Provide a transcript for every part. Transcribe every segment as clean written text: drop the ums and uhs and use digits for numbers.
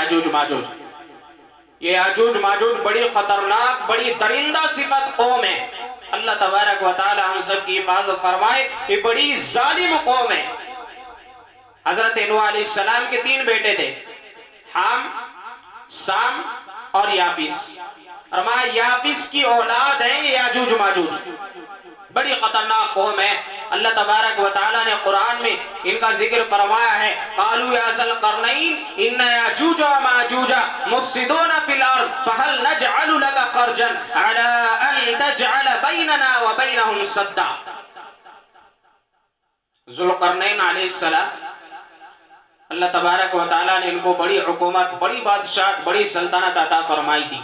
याजूज माजूज। ये याजूज माजूज बड़ी खतरनाक, बड़ी दरिंदा सिफत कौम है। अल्लाह तबारक व तआला हम सब की हिफाजत फरमाए। ये बड़ी जालिम कौम है। हजरत नूह अलैहिस्सलाम के 3 बेटे थे, हाम, साम और याफिस। और मां याफिस की औलाद है ये याजूज माजूज। बड़ी खतरनाक कौम है। अल्लाह तबारक व तआला ने कुरान में इनका जिक्र फरमाया है, कालू या ज़ल क़रनैन इन्ना याजूज व माजूज मुफ़सिदून फ़िल अर्ज़ फ़हल नजअलु लका ख़र्जन अला अन तजअल बैनना व बैनहुम सद्दा। ज़ुल्क़रनैन अलैहिस्सलाम, अल्लाह तबारक व तआला ने इनको बड़ी हुकूमत, बड़ी बादशाह, बड़ी सल्तनत अता फरमाई थी।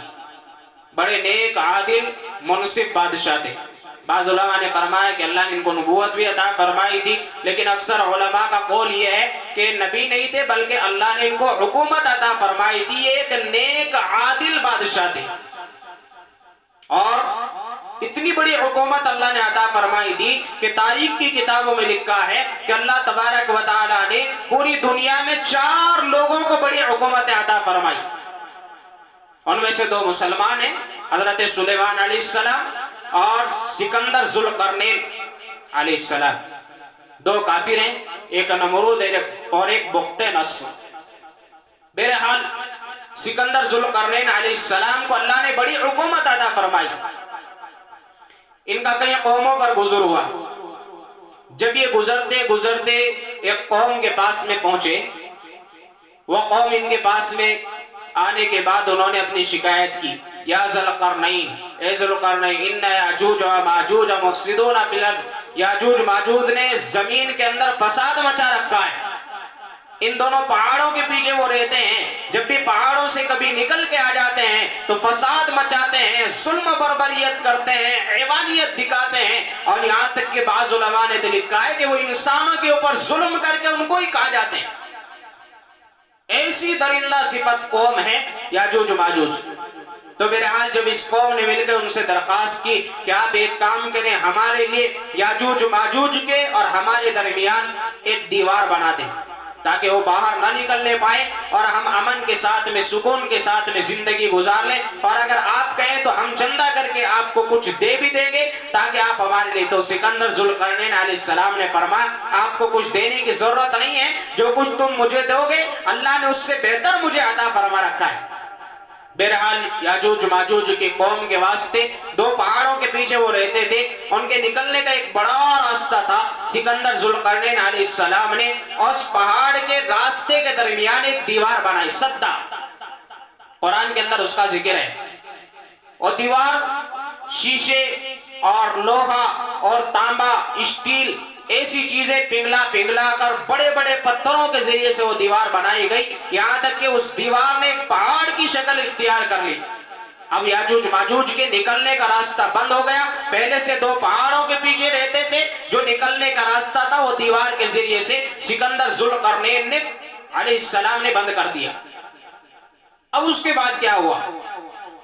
बड़े नेक, आदिल, मुनसिफ बादशाह थे। बाज़ उलमा ने फरमाया कि अल्लाह ने इनको नबूवत भी अता फरमाई थी, लेकिन अक्सर उलमा का कौल ये है कि नबी नहीं थे, बल्कि अल्लाह ने इनको हुकूमत अता फरमाई थी। एक नेक, आदिल बादशाह थे और इतनी बड़ी हुकूमत अल्लाह ने अता फरमाई थी कि तारीख की किताबों में लिखा है कि अल्लाह तबारक व तआला ने पूरी दुनिया में 4 लोगों को बड़ी हुकूमत अता फरमाई। उनमें से 2 मुसलमान हैं, हजरत सुलेमान अलैहिस्सलाम और सिकंदर ज़ुल्क़रनैन अलैहिस्सलाम। 2 काफिर हैं, एक नमरूद और एक बुख्ते नस्र। बहरहाल सिकंदर ज़ुल्क़रनैन अलैहिस्सलाम को अल्लाह ने बड़ी हुकूमत अता फरमाई। इनका कई कौमों पर गुज़र हुआ। जब ये गुजरते गुजरते एक कौम के पास में पहुंचे, वह कौम इनके पास में आने के बाद उन्होंने अपनी शिकायत की, या ज़ुल्क़रनैन, ए ज़ुल्क़रनैन इन्ना याजूज व माजूज मुफ़सिदून फ़िल अर्ज़। याजूज माजूज ने जमीन के अंदर फसाद मचा रखा है। इन दोनों पहाड़ों के पीछे वो रहते हैं। जब भी पहाड़ों से कभी निकल के आ जाते हैं तो फसाद मचाते हैं, जुल्म बर्बरियत करते हैं, हैवानियत दिखाते हैं। और यहाँ तक के बाज़ उलमा ने तो लिखा है कि वो इंसानों के ऊपर जुल्म करके उनको ही खा जाते हैं। ऐसी दरिंदा सिफत कौम है याजूज माजूज। तो बहरहाल जब इस कौम ने मिलकर उनसे दरखास्त की कि आप एक काम करें, हमारे लिए याजूज माजूज के और हमारे दरमियान एक दीवार बना दें ताकि वो बाहर ना निकलने पाए और हम अमन के साथ में, सुकून के साथ में जिंदगी गुजार लें। और अगर आप कहें तो हम चंदा करके आपको कुछ दे भी देंगे ताकि आप हमारे लिए। तो सिकंदर ज़ुल्क़रनैन अलैहिस्सलाम ने फरमाया, आपको कुछ देने की जरूरत नहीं है, जो कुछ तुम मुझे दोगे अल्लाह ने उससे बेहतर मुझे अता फरमा रखा है। बहरहाल याजूज माजूज की कौम के वास्ते 2 पहाड़ों के पीछे वो रहते थे, उनके निकलने का एक बड़ा रास्ता था। सिकंदर ज़ुल्क़रनैन अलैहिस्सलाम ने उस पहाड़ के रास्ते के दरमियान एक दीवार बनाई, सद्दा। कुरान के अंदर उसका जिक्र है। और दीवार शीशे और लोहा और तांबा, स्टील, ऐसी चीजें पिघला कर बड़े बड़े पत्थरों के जरिए से वो दीवार बनाई गई। यहां तक कि उस दीवार ने एक पहाड़ की शक्ल इख्तियार कर ली। अब याजूज माजूज के निकलने का रास्ता बंद हो गया। पहले से 2 पहाड़ों के पीछे रहते थे, जो निकलने का रास्ता था वो दीवार के जरिए से सिकंदर ज़ुल्क़रनैन ने अलैहिस्सलाम ने बंद कर दिया। अब उसके बाद क्या हुआ?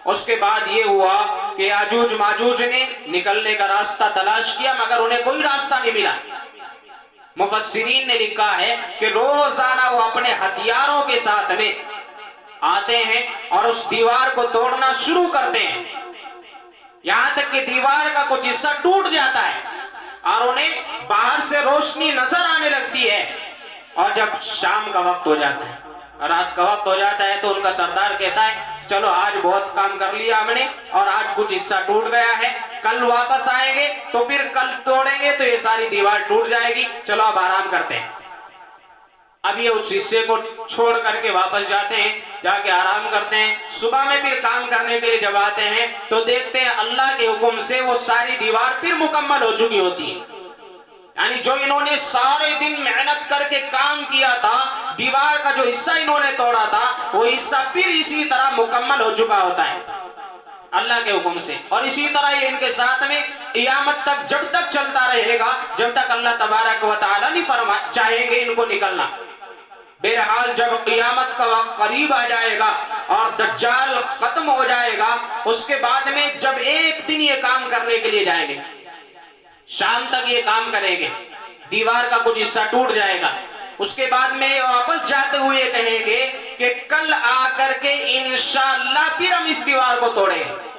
उसके बाद ये हुआ कि याजूज माजूज ने निकलने का रास्ता तलाश किया, मगर उन्हें कोई रास्ता नहीं मिला। मुफस्सिरीन ने लिखा है कि रोजाना वो अपने हथियारों के साथ में आते हैं और उस दीवार को तोड़ना शुरू करते हैं। यहां तक कि दीवार का कुछ हिस्सा टूट जाता है और उन्हें बाहर से रोशनी नजर आने लगती है। और जब शाम का वक्त हो जाता है, रात का वक्त हो जाता है, तो उनका सरदार कहता है, चलो आज बहुत काम कर लिया हमने और आज कुछ हिस्सा टूट गया है, कल वापस आएंगे तो फिर कल तोड़ेंगे तो ये सारी दीवार टूट जाएगी, चलो अब आराम करते हैं। अब ये उस हिस्से को छोड़ करके वापस जाते हैं, जाके आराम करते हैं। सुबह में फिर काम करने के लिए जब आते हैं तो देखते हैं अल्लाह के हुक्म से वो सारी दीवार फिर मुकम्मल हो चुकी होती है। यानी जो इन्होंने सारे दिन मेहनत करके काम किया था, दीवार का जो हिस्सा इन्होंने तोड़ा था वो हिस्सा फिर इसी तरह मुकम्मल हो चुका होता है अल्लाह के हुक्म से। और इसी तरह ये इनके साथ में क़यामत तक जब तक चलता रहेगा, जब तक अल्लाह तबारक व तआला नहीं फरमा चाहेंगे इनको निकलना। बहरहाल जब क़यामत का वक्त करीब आ जाएगा और दज्जाल खत्म हो जाएगा, उसके बाद में जब एक दिन ये काम करने के लिए जाएंगे, शाम तक ये काम करेंगे, दीवार का कुछ हिस्सा टूट जाएगा, उसके बाद में वापस जाते हुए कहेंगे कि कल आकर के इंशाअल्लाह फिर हम इस दीवार को तोड़ेंगे।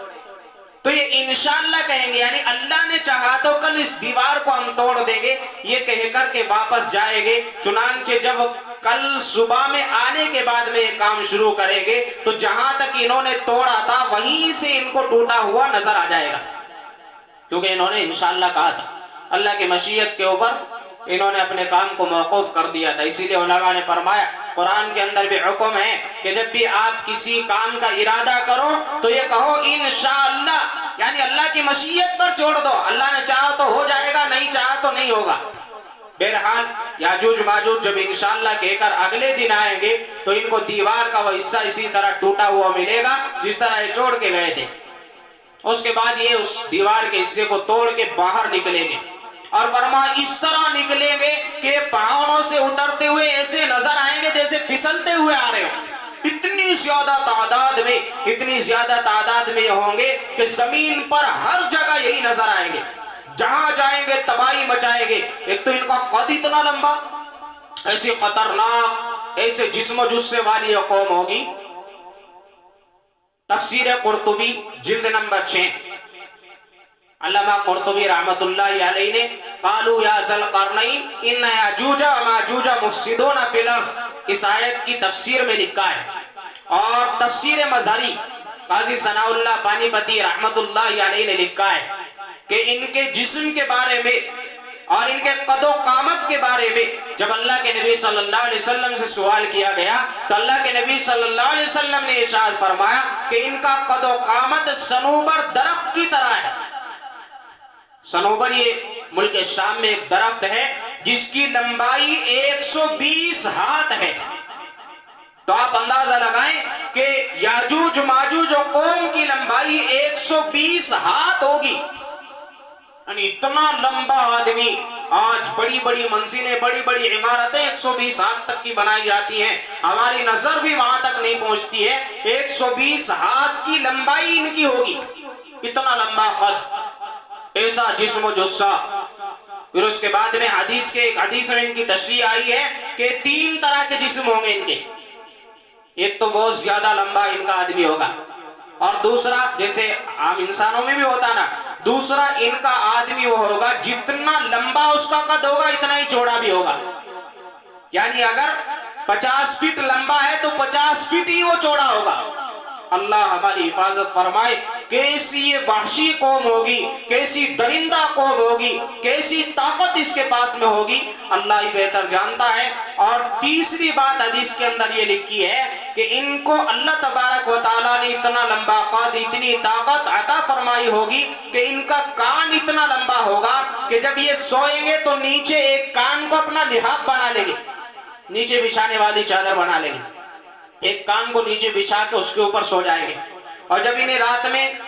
तो ये इंशाअल्लाह कहेंगे, यानी अल्लाह ने चाहा तो कल इस दीवार को हम तोड़ देंगे, ये कहकर के वापस जाएंगे। चुनांचे जब कल सुबह में आने के बाद में ये काम शुरू करेंगे तो जहां तक इन्होंने तोड़ा था वहीं से इनको टूटा हुआ नजर आ जाएगा, क्योंकि इन्होंने इंशाअल्लाह कहा था। अल्लाह की मशीयत के ऊपर इन्होंने अपने काम को मौकूफ कर दिया था। इसीलिए उलमा ने फरमाया, कुरान के अंदर भी हुक्म है कि जब भी आप किसी काम का इरादा करो तो ये कहो इंशाअल्लाह, यानी अल्लाह की मशीयत पर छोड़ दो। अल्लाह ने चाहा तो हो जाएगा, नहीं चाहा तो नहीं होगा। बहरहाल याजूज माजूज जब इंशाअल्लाह कहकर अगले दिन आएंगे तो इनको दीवार का वो हिस्सा इसी तरह टूटा हुआ मिलेगा जिस तरह ये छोड़ के गए थे। उसके बाद ये उस दीवार के हिस्से को तोड़ के बाहर निकलेंगे और फरमा इस तरह निकलेंगे कि पहाड़ों से उतरते हुए ऐसे नजर आएंगे जैसे फिसलते हुए आ रहे हो। इतनी ज्यादा तादाद में होंगे कि जमीन पर हर जगह यही नजर आएंगे, जहां जाएंगे तबाही मचाएंगे। एक तो इनका कद इतना लंबा, ऐसी खतरनाक, ऐसे जिस्म जुस्से वाली यह कौम होगी। तफसीर कुर्तुबी जिल्द नंबर 6, अल्लामा कुर्तुबी रहमतुल्लाहि अलैहि ने कालू या ज़ुल्क़रनैन इन्ना याजूज व माजूज मुफ़सिदून फ़िल अर्ज़, इस आयत की तफसीर में लिखा है। और तफसीर मज़हरी काजी सनाउल्लाह पानीपती रहमतुल्लाहि अलैहि ने लिखा है कि इनके जिस्म के बारे में और इनके कदो कामत के बारे में जब अल्लाह के नबी सल्लल्लाहु अलैहि वसल्लम से सवाल किया गया तो अल्लाह के नबी सल्लल्लाहु अलैहि वसल्लम ने इरशाद फरमाया कि इनका कदो कामत सनूबर दरख्त की तरह है। सनूबर ये मुल्क शाम में एक दरख्त है जिसकी लंबाई 120 हाथ है। तो आप अंदाजा लगाएं कि याजूज माजूज और कौम की लंबाई 120 हाथ होगी। इतना लंबा आदमी, आज बड़ी बड़ी मंजिलें, बड़ी बड़ी इमारतें 120 हाथ तक की बनाई जाती हैं, हमारी नजर भी वहां तक नहीं पहुंचती है। 120 हाथ की लंबाई इनकी होगी, इतना लंबा कद, ऐसा जिस्म जुस्सा। फिर उसके बाद में हदीस में इनकी तशरीह आई है कि 3 तरह के जिस्म होंगे इनके। एक तो बहुत ज्यादा लंबा इनका आदमी होगा, और दूसरा जैसे आम इंसानों में भी होता ना, दूसरा इनका आदमी वो होगा जितना लंबा उसका कद होगा इतना ही चौड़ा भी होगा। यानी अगर 50 फीट लंबा है तो 50 फीट ही वो चौड़ा होगा। अल्लाह हमारी हिफाजत फरमाए। कैसी ये वहशी कौम होगी, कैसी दरिंदा कौम होगी, कैसी ताकत इसके पास में होगी, अल्लाह ही बेहतर जानता है। और तीसरी बात हदीस के अंदर ये लिखी है कि इनको अल्लाह तबारक व तआला ने इतना लंबा कद, इतनी ताकत अता फरमाई होगी कि इनका कान इतना लंबा होगा कि जब ये सोएंगे तो नीचे एक कान को अपना लिहाफ बना लेंगे, नीचे बिछाने वाली चादर बना लेंगे, एक कान को नीचे बिछा के उसके ऊपर सो जाएंगे। और जब इन्हें रात में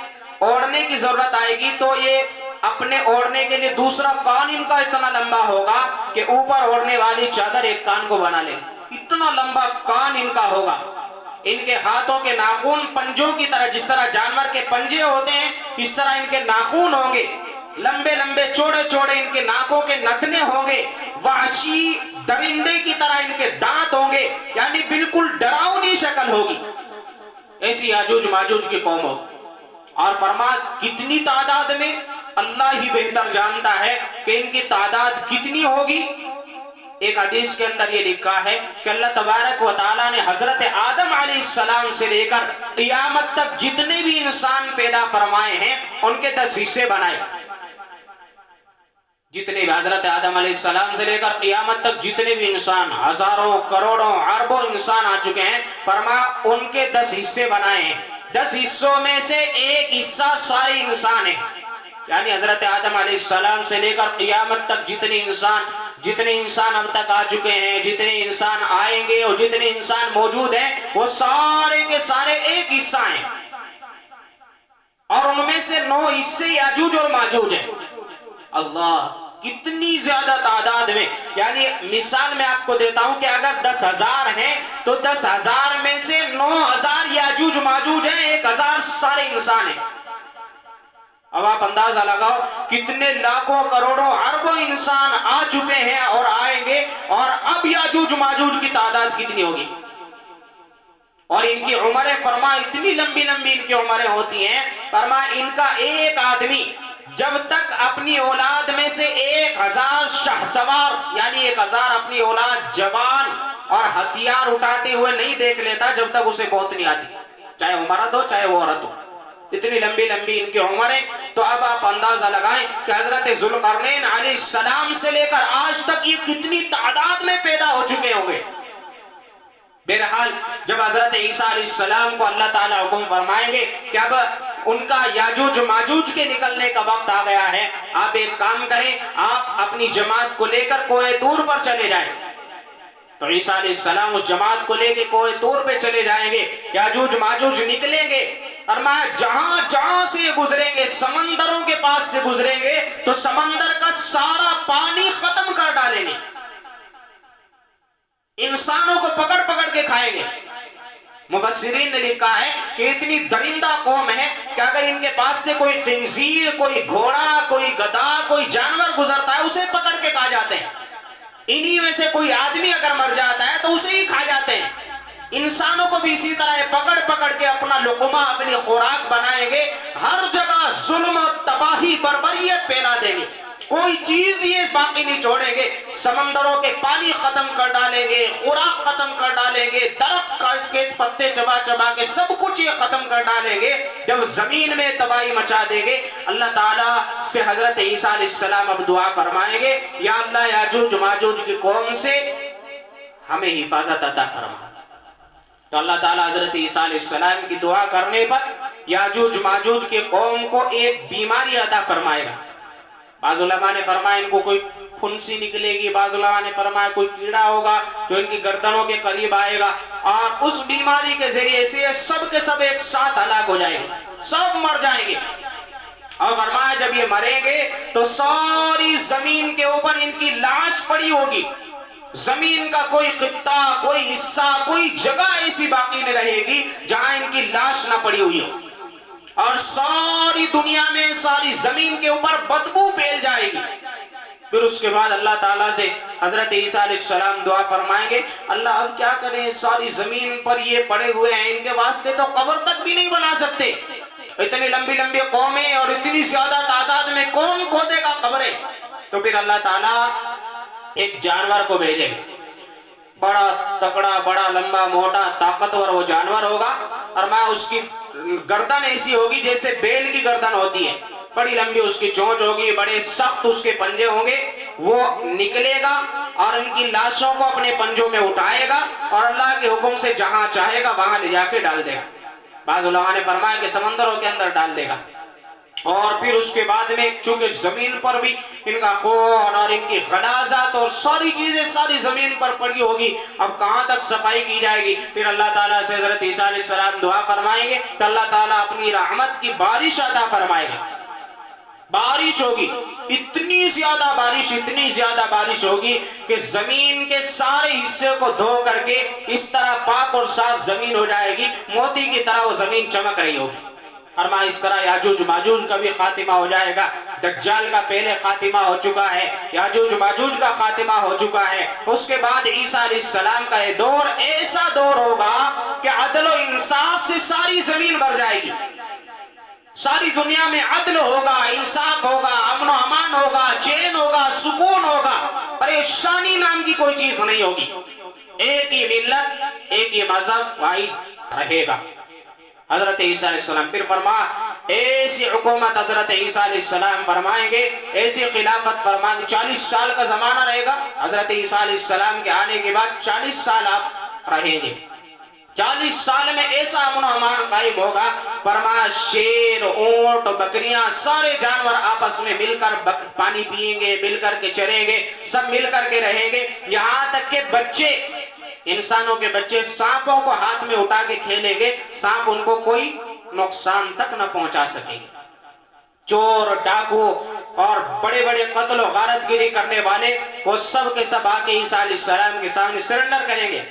ओढ़ने की जरूरत आएगी तो ये अपने ओढ़ने के लिए दूसरा कान इनका इतना लंबा होगा कि ऊपर ओढ़ने वाली चादर एक कान को बना ले। इतना लंबा कान इनका होगा। इनके हाथों के नाखून पंजों की तरह, जिस तरह जानवर के पंजे होते हैं इस तरह इनके नाखून होंगे, लंबे लंबे चौड़े चौड़े इनके नाकों के नथने होंगे, वहशी दरिंदे की तरह इनके दांत होंगे, यानी बिल्कुल डरावनी शक्ल होगी। ऐसी याजूज माजूज की कौम होगी। और फरमा कितनी तादाद में, अल्लाह ही बेहतर जानता है कि इनकी तादाद कितनी होगी। एक हदीस के अंदर ये लिखा है कि अल्लाह तबारक व तआला ने हजरत आदम अलैहिस्सलाम से लेकर क़ियामत तक जितने भी इंसान पैदा फरमाए हैं उनके 10 हिस्से बनाए। जितने भी हजरत आदम अलैहिस्सलाम से लेकर क़ियामत तक जितने भी इंसान, हजारों करोड़ों अरबों इंसान आ चुके हैं, फरमा उनके 10 हिस्से बनाए हैं। 10 हिस्सों में से एक हिस्सा सारे इंसान है। यानी हजरत आदम अलैहिस्सलाम से लेकर क़ियामत तक जितने इंसान अब तक आ चुके हैं, जितने इंसान आएंगे और जितने इंसान मौजूद हैं, वो सारे के सारे एक हिस्सा हैं। और उनमें से 9 हिस्से याजूज और माजूज हैं। अल्लाह, कितनी ज्यादा तादाद में। यानी मिसाल मैं आपको देता हूं कि अगर 10,000 हैं तो 10,000 में से 9,000 याजूज माजूज हैं, 1,000 सारे इंसान हैं। अब आप अंदाजा लगाओ कितने लाखों करोड़ों अरबों इंसान आ चुके हैं और आएंगे, और अब याजूज माजूज की तादाद कितनी होगी। और इनकी उम्रें फरमा इतनी लंबी लंबी इनकी उम्रें होती हैं, फरमा इनका एक आदमी जब तक अपनी औलाद में से 1000 शाहसवार यानी 1000 अपनी औलाद जवान और हथियार उठाते हुए नहीं देख लेता जब तक उसे मौत नहीं आती, चाहे वो मर्द हो चाहे वो औरत हो। इतनी लंबी लंबी इनकी उम्रें। तो अब आप अंदाजा लगाएं कि हजरत जुल्करनैन अलैहिस्सलाम से लेकर आज तक ये कितनी तादाद में पैदा हो चुके होंगे। बहरहाल जब हजरत ईसा अलैहिस्सलाम को अल्लाह ताला हुक्म फरमाएंगे कि अब उनका याजूज माजूज के निकलने का वक्त आ गया है, आप एक काम करें, आप अपनी जमात को लेकर कोहे तूर पर चले जाएं। तो ईसा अलैहिस्सलाम उस जमात को लेकर कोहे तूर पे चले जाएंगे, याजूज माजूज निकलेंगे और मैं जहां जहां से गुजरेंगे, समंदरों के पास से गुजरेंगे तो समंदर का सारा पानी खत्म कर डालेंगे, इंसानों को पकड़ पकड़ के खाएंगे। मुफस्सिरीन ने लिखा है कि इतनी दरिंदा कौम है कि अगर इनके पास से कोई खिंजीर, कोई घोड़ा, कोई गधा, कोई जानवर गुजरता है उसे पकड़ के खा जाते हैं। इन्हीं में से कोई आदमी अगर मर जाता है तो उसे ही खा जाते हैं। इंसानों को भी इसी तरह पकड़ पकड़ के अपना लुक़मा, अपनी खुराक बनाएंगे। हर जगह जुल्म, तबाही, बर्बरियत फैला देंगे, कोई चीज ये बाकी नहीं छोड़ेंगे। समंदरों के पानी खत्म कर डालेंगे, खुराक खत्म कर डालेंगे, दरख्त काट के पत्ते चबा चबा के सब कुछ ये खत्म कर डालेंगे। जब जमीन में तबाही मचा देंगे, अल्लाह ताला से हजरत ईसा अलैहिस्सलाम अब दुआ फरमाएंगे, या अल्लाह याजूज माजूज की कौम से हमें हिफाजत अता फरमा। तो अल्लाह ताला हजरत ईसा अलैहिस्सलाम की दुआ करने पर याजूज माजूज के कौम को एक बीमारी अता फरमाएगा। बाज़ उलमा ने फरमाया इनको कोई फुंसी निकलेगी, बाज़ उलमा ने फरमाया कोई कीड़ा होगा जो इनकी गर्दनों के करीब आएगा और उस बीमारी के जरिए से सब के सब एक साथ हलाक हो जाएंगे, सब मर जाएंगे। और फरमाया जब ये मरेंगे तो सारी जमीन के ऊपर इनकी लाश पड़ी होगी, जमीन का कोई खित्ता, कोई हिस्सा, कोई जगह ऐसी बाकी नहीं रहेगी जहां इनकी लाश ना पड़ी हुई हो, और सारी दुनिया में, सारी जमीन के ऊपर बदबू फैल जाएगी। फिर उसके बाद अल्लाह ताला से हजरत ईसा अलैहिस्सलाम दुआ फरमाएंगे, अल्लाह अब क्या करें, सारी जमीन पर ये पड़े हुए हैं, इनके वास्ते तो कब्र तक भी नहीं बना सकते। इतनी लंबी लंबी कौमें और इतनी ज्यादा तादाद में कौन खोदेगा कब्रें। तो फिर अल्लाह ताला एक जानवर को भेजेंगे, बड़ा तकड़ा, बड़ा लंबा, मोटा, ताकतवर वो जानवर होगा और मैं उसकी गर्दन ऐसी होगी जैसे बैल की गर्दन होती है, बड़ी लंबी उसकी चोंच होगी, बड़े सख्त उसके पंजे होंगे। वो निकलेगा और इनकी लाशों को अपने पंजों में उठाएगा और अल्लाह के हुक्म से जहां चाहेगा वहां ले जाके डाल देगा। बाज़ उलमा ने फरमाया कि समंदरों के अंदर डाल देगा। और फिर उसके बाद में चूंकि जमीन पर भी इनका खून और इनकी गलाज़त और सारी चीजें सारी जमीन पर पड़ी होगी, अब कहां तक सफाई की जाएगी। फिर अल्लाह ताला से हजरत ईसा अलैहिस्सलाम दुआ फरमाएंगे तो अल्लाह ताला अपनी रहमत की बारिश अता फरमाएगा। बारिश होगी, इतनी ज्यादा बारिश, इतनी ज्यादा बारिश होगी कि जमीन के सारे हिस्से को धो करके इस तरह पाक और साफ जमीन हो जाएगी, मोती की तरह वो जमीन चमक रही होगी। और मां इस तरह याजूज माजूज का भी खातिमा हो जाएगा। दज्जाल का पहले खातिमा हो चुका है, याजूज माजूज का खातिमा हो चुका है। उसके बाद ईसा अलैहिस्सलाम का ये दौर ऐसा दौर होगा कि अदल और इंसाफ से सारी जमीन भर जाएगी, सारी दुनिया में अदल होगा, इंसाफ होगा, अमन अमान होगा, चैन होगा, सुकून होगा, परेशानी नाम की कोई चीज नहीं होगी। एक ही मिल्लत, एक ही मजहब वाहिद रहेगा। हजरत ईसा अलैहिस्सलाम फिर फरमा ऐसी हुकूमत हजरत ईसा अलैहिस्सलाम फरमाएंगे, ऐसी खिलाफत फरमाएंगे। 40 साल का जमाना रहेगा हजरत ईसा अलैहिस्सलाम के आने के बाद, 40 साल आप रहेंगे। 40 साल में ऐसा अमन अमान कायम होगा। फरमाया शेर, ऊंट, बकरियां, सारे जानवर आपस में मिलकर पानी पिएंगे, मिलकर के चरेंगे, सब मिलकर के रहेंगे। यहाँ तक के बच्चे, इंसानों के बच्चे सांपों को हाथ में उठा के खेलेंगे, सांप उनको कोई नुकसान तक न पहुंचा सकेंगे। चोर, डाकू और बड़े बड़े कत्ल और गारतगिरी करने वाले वो सब के सब आके ईसा अलैहिस्सलाम के सामने सरेंडर करेंगे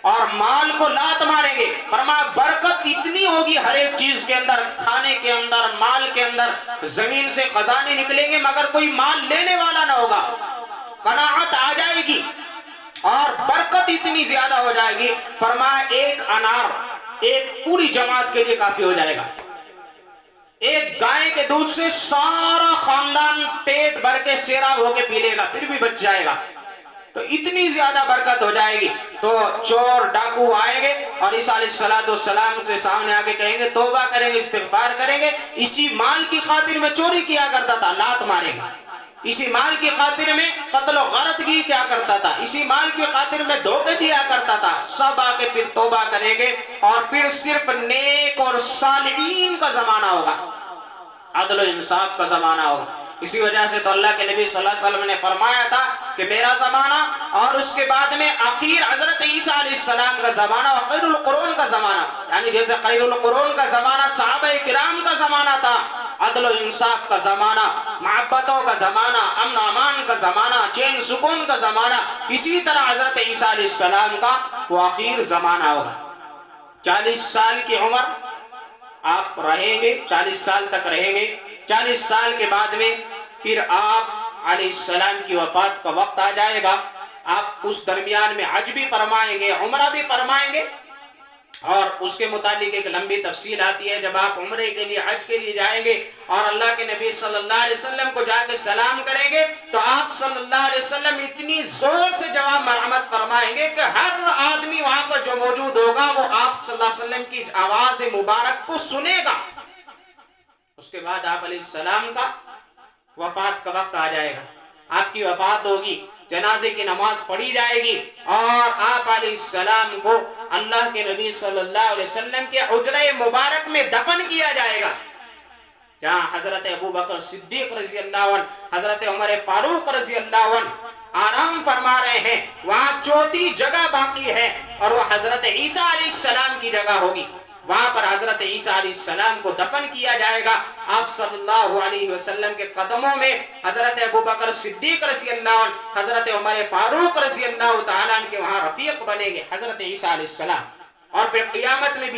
और माल को लात मारेंगे। फरमाया बरकत इतनी होगी हर एक चीज के अंदर, खाने के अंदर, माल के अंदर, जमीन से खजाने निकलेंगे मगर कोई माल लेने वाला ना होगा। कनाअत आ जाएगी और बरकत इतनी ज्यादा हो जाएगी। फरमाया एक अनार एक पूरी जमात के लिए काफी हो जाएगा। एक गाय के दूध से सारा खानदान पेट भर के सेराब होके पी लेगा, फिर भी बच जाएगा। तो इतनी ज्यादा बरकत हो जाएगी। तो चोर डाकू आएंगे और ईसा अलैहिस्सलाम के सामने आके कहेंगे तौबा करेंगे, इस्तिगफार करेंगे। इसी माल की खातिर में चोरी किया करता था, लात मारेंगे। इसी माल की खातिर में कत्ल गरदगी क्या करता था, इसी माल की खातिर में धोखे दिया करता था। सब आके फिर तौबा करेंगे और फिर सिर्फ नेक और सालिहीन का जमाना होगा, अदल और इंसाफ का जमाना होगा। इसी वजह से तो अल्लाह के नबी सल्लल्लाहु अलैहि वसल्लम ने फरमाया था कि मेरा जमाना और उसके बाद में आखिर हजरत ईसा अलैहिस्सलाम का जमाना और खैरुल कुरून का जमाना, यानी जैसे खैरुल कुरून का जमाना सहाबाए किराम का जमाना था, अदल और इंसाफ का जमाना, मोहब्बतों का जमाना, अमन अमान का जमाना, चैन सुकून का जमाना, इसी तरह हजरत ईसा अलैहिस्सलाम का वो आखिर जमाना होगा। 40 साल की उम्र आप रहेंगे, 40 साल तक रहेंगे। 40 साल के बाद में फिर आप अलैहिस्सलाम की वफात का वक्त आ जाएगा। आप उस दरमियान में हज भी फरमाएंगे, उम्रा भी फरमाएंगे। और उसके मुतालिक एक लंबी तफसील आती है। जब आप उम्रे के लिए, हज के लिए जाएंगे और अल्लाह के नबी सल्लल्लाहु अलैहि वसल्लम को जाके सलाम करेंगे तो आप सल्लल्लाहु अलैहि वसल्लम इतनी जोर से जवाब मरहमत फरमाएंगे कि हर आदमी वहां पर जो मौजूद होगा वो आप सल्लल्लाहु अलैहि वसल्लम की आवाज मुबारक को सुनेगा। उसके बाद आप अलैहिस्सलाम का वफात का वक्त आ जाएगा, आपकी वफात होगी, जनाजे की नमाज पढ़ी जाएगी और आप अलैहिस्सलाम को अल्लाह के नबी सल्लल्लाहु अलैहि वसल्लम के हुजरे मुबारक में दफन किया जाएगा। जहां हजरत अबू बकर सिद्दीक रजी अल्लाह अन्हु, हजरत उमर फारूक रजी अल्लाह अन्हु आराम फरमा रहे हैं, वहां चौथी जगह बाकी है और वह हजरत ईसा अलैहिस्सलाम की जगह होगी। वहां पर हजरत ईसा अलैहिस्सलाम को दफन किया जाएगा। आप सल्लल्लाहु अलैहि वसल्लम के कदमों में हजरत अबू बकर सिद्दीक रज़ी अल्लाह अन्हु, हजरत उमर फारूक रज़ी अल्लाह तआला अन्हु के वहां रफीक बनेंगे हजरत ईसा अलैहिस्सलाम। और फिर क़ियामत में भी